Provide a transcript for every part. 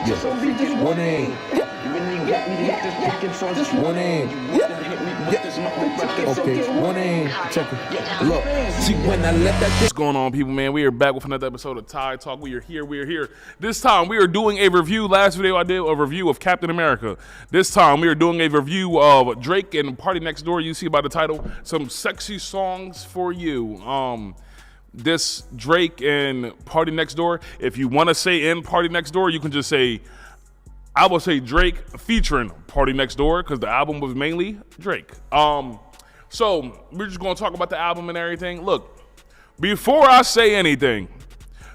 Yeah. Warning. Warning. Okay, warning. Check it. Look, see when I let that. What's going on, people, man? We are back with another episode of Tide Talk. We are here. This time we are doing a review. Last video I did a review of Captain America. This time we are doing a review of Drake and Party Next Door. You see by the title, some sexy songs for you. This Drake and Party Next Door. If you want to say in Party Next Door, you can just say, I will say Drake featuring Party Next Door because the album was mainly Drake. So we're just going to talk about the album and everything. Look, before I say anything,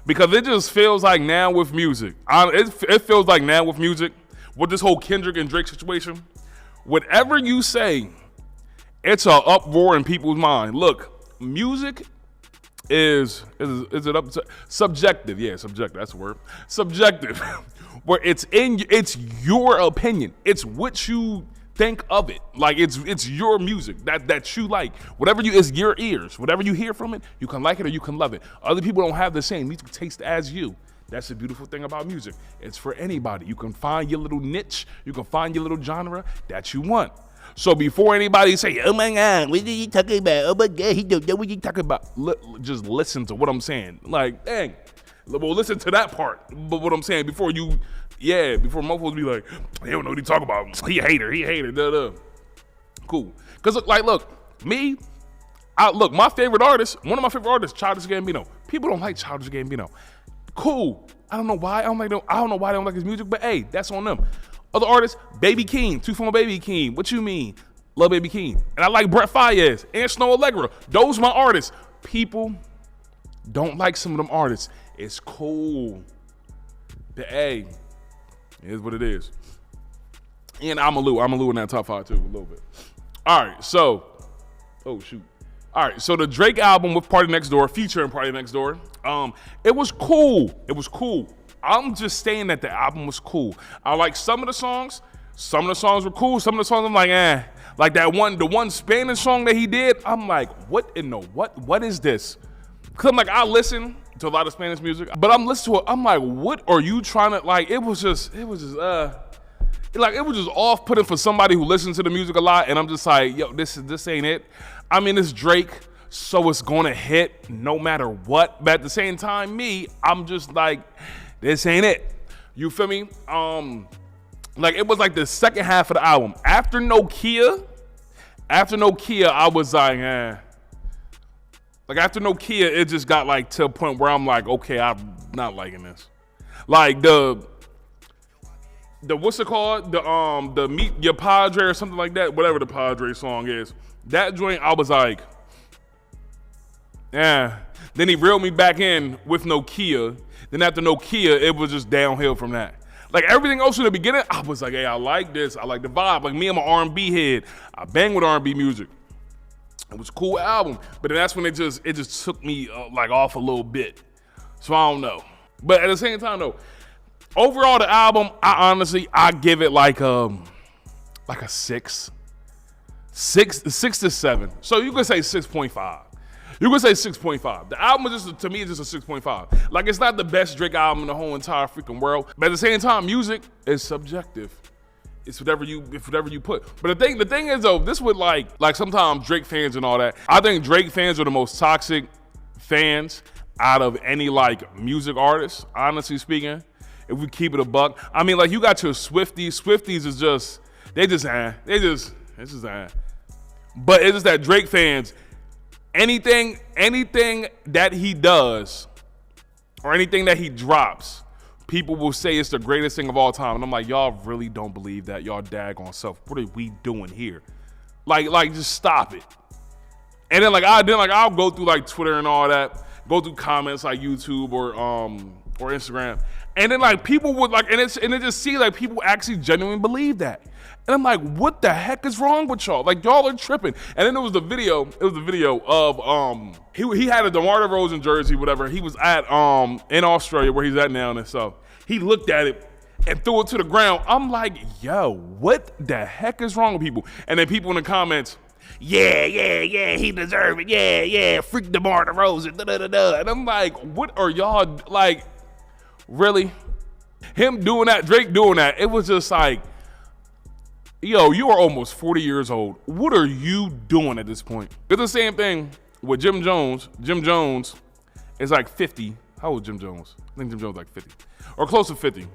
because it just feels like now with music, it feels like now with music, with this whole Kendrick and Drake situation, whatever you say, it's an uproar in people's mind. Look, music is it up subjective? Yeah, subjective. That's the word. Subjective, where it's your opinion. It's what you think of it. Like it's your music that you like. Whatever is your ears. Whatever you hear from it, you can like it or you can love it. Other people don't have the same music taste as you. That's the beautiful thing about music. It's for anybody. You can find your little niche. You can find your little genre that you want. So before anybody say, oh my God, what are you talking about? Oh my God, he don't know what you talking about. Just listen to what I'm saying. Like, dang. Well, listen to that part. But what I'm saying before mofos be like, they don't know what he talking about. He a hater, duh. Cool. Because look, my favorite artist, one of my favorite artists, Childish Gambino. People don't like Childish Gambino. Cool. I don't know why. I don't know why they don't like his music, but hey, that's on them. Other artists, Baby Keem, Two-Phone Baby Keem. What you mean? Love Baby Keem. And I like Brett Fayez and Snow Allegra. Those my artists. People don't like some of them artists. It's cool. But hey, it is what it is. And Amalou in that top 5 too, a little bit. All right, so, oh shoot. All right, so the Drake album with Party Next Door, featuring Party Next Door, it was cool. I'm just saying that the album was cool. I like some of the songs. Some of the songs were cool. Some of the songs I'm like, eh. Like the one Spanish song that he did, I'm like, what is this? Cause I'm like, I listen to a lot of Spanish music, but I'm listening to it, I'm like, what are you trying to, like, it was just off-putting for somebody who listens to the music a lot, and I'm just like, yo, this ain't it. I mean, it's Drake, so it's gonna hit no matter what, but at the same time, I'm just like, this ain't it. You feel me? Like it was like the second half of the album. After Nokia, I was like, eh. Like after Nokia, it just got like to a point where I'm like, okay, I'm not liking this. Like the what's it called? The Meet Your Padre or something like that, whatever the Padre song is. That joint, I was like, yeah. Then he reeled me back in with Nokia. Then after Nokia, it was just downhill from that. Like everything else in the beginning, I was like, hey, I like this. I like the vibe. Like me, I'm an R&B head. I bang with R&B music. It was a cool album. But then that's when it just took me like off a little bit. So I don't know. But at the same time though, overall the album, I give it like a 6. 6 to 7. So you could say 6.5. You could say 6.5. The album is to me, it's just a 6.5. Like, it's not the best Drake album in the whole entire freaking world. But at the same time, music is subjective. It's whatever you put. But the thing is, though, this would like sometimes Drake fans and all that. I think Drake fans are the most toxic fans out of any, like, music artist, honestly speaking. If we keep it a buck. I mean, like, you got your Swifties. Swifties is just, it's just But it's just that Drake fans, anything that he does or anything that he drops, people will say it's the greatest thing of all time. And I'm like, y'all really don't believe that. Y'all daggone self. What are we doing here? Like just stop it. And then I'll go through like Twitter and all that, go through comments like YouTube or Instagram. And then like people would like, and it just see like people actually genuinely believe that. And I'm like, what the heck is wrong with y'all? Like y'all are tripping. And then there was the video of he had a DeMar DeRozan jersey, whatever. He was at in Australia where he's at now and stuff. He looked at it and threw it to the ground. I'm like, yo, what the heck is wrong with people? And then people in the comments, yeah, he deserved it. Yeah, freak DeMar DeRozan. And I'm like, what are y'all like? Really? Him doing that, Drake doing that, it was just like, yo, you are almost 40 years old. What are you doing at this point? It's the same thing with Jim Jones. Jim Jones is like 50. How old is Jim Jones? I think Jim Jones is like 50 or close to 50.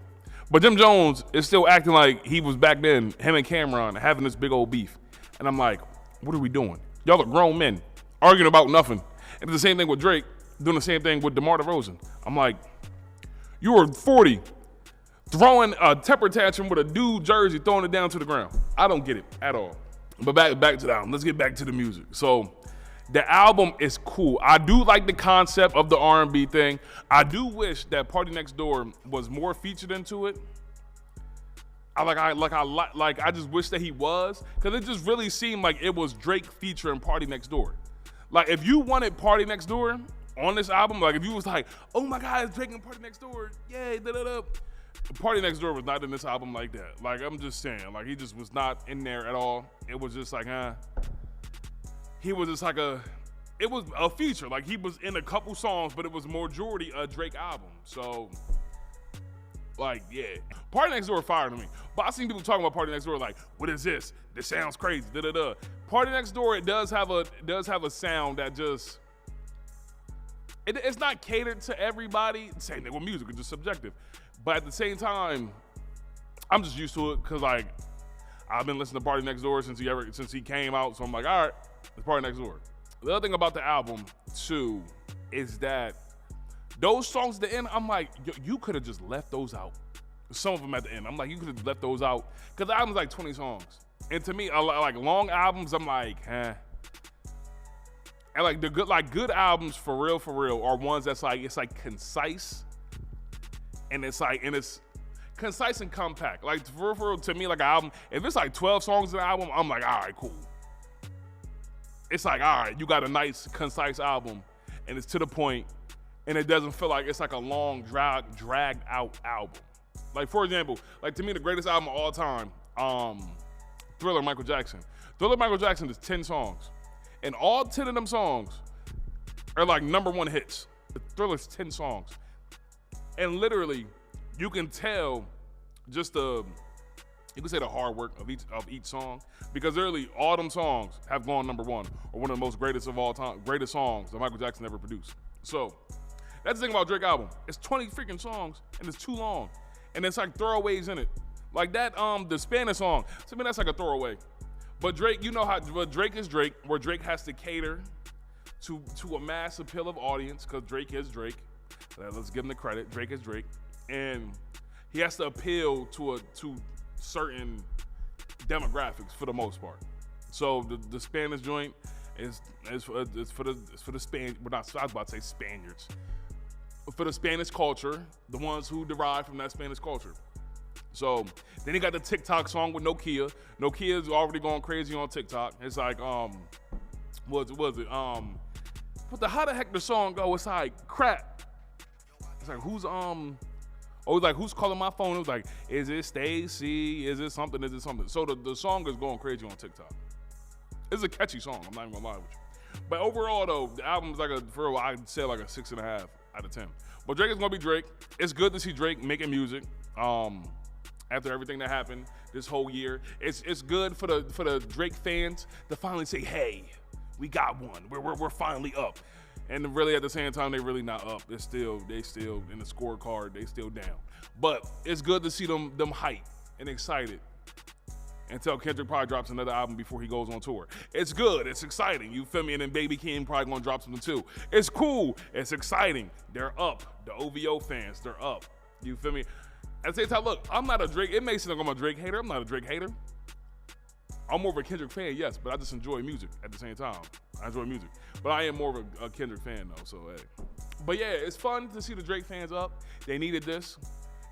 But Jim Jones is still acting like he was back then, him and Cameron having this big old beef. And I'm like, what are we doing? Y'all are grown men arguing about nothing. And it's the same thing with Drake, doing the same thing with DeMar DeRozan. I'm like, you were 40, throwing a temper tantrum with a dude jersey, throwing it down to the ground. I don't get it at all. But back to the album. Let's get back to the music. So the album is cool. I do like the concept of the R&B thing. I do wish that Party Next Door was more featured into it. I just wish that he was, because it just really seemed like it was Drake featuring Party Next Door. Like, if you wanted Party Next Door on this album, like if you was like, oh my God, it's Drake and Party Next Door, yay, da-da-da. Party Next Door was not in this album like that. Like, I'm just saying, like, he just was not in there at all. It was just like, he was just like it was a feature. Like, he was in a couple songs, but it was majority a Drake album. So, like, yeah. Party Next Door fired me. But I seen people talking about Party Next Door like, what is this? This sounds crazy, da-da-da. Party Next Door, it does have a sound that just, it's not catered to everybody. Same thing with music, it's just subjective. But at the same time, I'm just used to it because, like, I've been listening to Party Next Door since he came out. So I'm like, all right, it's Party Next Door. The other thing about the album, too, is that those songs at the end, I'm like, you could have just left those out. Some of them at the end, I'm like, you could have left those out. Because the album's like 20 songs. And to me, I like long albums, I'm like, eh. And like the good albums for real are ones that's like, it's like concise. And it's concise and compact. Like for real, to me, like an album, if it's like 12 songs in an album, I'm like, all right, cool. It's like, all right, you got a nice, concise album, and it's to the point, and it doesn't feel like it's like a long, dragged out album. Like, for example, like to me, the greatest album of all time, Thriller, Michael Jackson. Thriller, Michael Jackson is 10 songs, and all 10 of them songs are like #1 hits. Thriller's 10 songs. And literally, you can tell just you can say the hard work of each song, because literally all them songs have gone #1 or one of the most greatest of all time, greatest songs that Michael Jackson ever produced. So that's the thing about Drake album. It's 20 freaking songs and it's too long, and it's like throwaways in it. Like that the Spanish song, to me that's like a throwaway. But Drake, you know how Drake is Drake, where Drake has to cater to a mass appeal of audience, because Drake is Drake. Let's give him the credit. Drake is Drake, and he has to appeal to certain demographics for the most part. So the Spanish joint is for the Spanish. I was about to say Spaniards. For the Spanish culture, the ones who derive from that Spanish culture. So then he got the TikTok song with Nokia. Nokia's already going crazy on TikTok. It's like how the heck the song go? It's like crap. It's like who's calling my phone? It was like, is it Stacy? Is it something? Is it something? So the song is going crazy on TikTok. It's a catchy song. I'm not even gonna lie with you. But overall though, the album's like I'd say like a 6.5 out of 10. But Drake is gonna be Drake. It's good to see Drake making music. After everything that happened this whole year, it's good for the Drake fans to finally say, hey, we got one. We're finally up. And really at the same time, they really not up. They still in the scorecard, they still down. But it's good to see them hype and excited until Kendrick probably drops another album before he goes on tour. It's good, it's exciting, you feel me? And then Baby Keem probably gonna drop something too. It's cool, it's exciting. They're up. The OVO fans, they're up. You feel me? At the same time, look, I'm not a Drake, it may seem like I'm a Drake hater. I'm not a Drake hater. I'm more of a Kendrick fan, yes, but I just enjoy music at the same time. I enjoy music. But I am more of a Kendrick fan, though, so hey. But yeah, it's fun to see the Drake fans up. They needed this.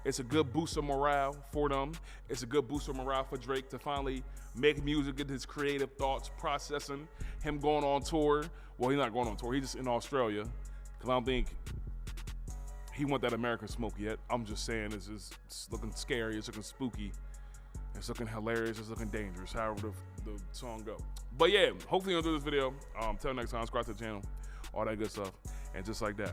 It's a good boost of morale for them. It's a good boost of morale for Drake to finally make music, get his creative thoughts, processing, him going on tour. Well, he's not going on tour. He's just in Australia, because I don't think he want that American smoke yet. I'm just saying it's looking scary. It's looking spooky. It's looking hilarious. It's looking dangerous, however the song go. But yeah, hopefully you'll enjoy this video. Till next time, subscribe to the channel, all that good stuff. And just like that.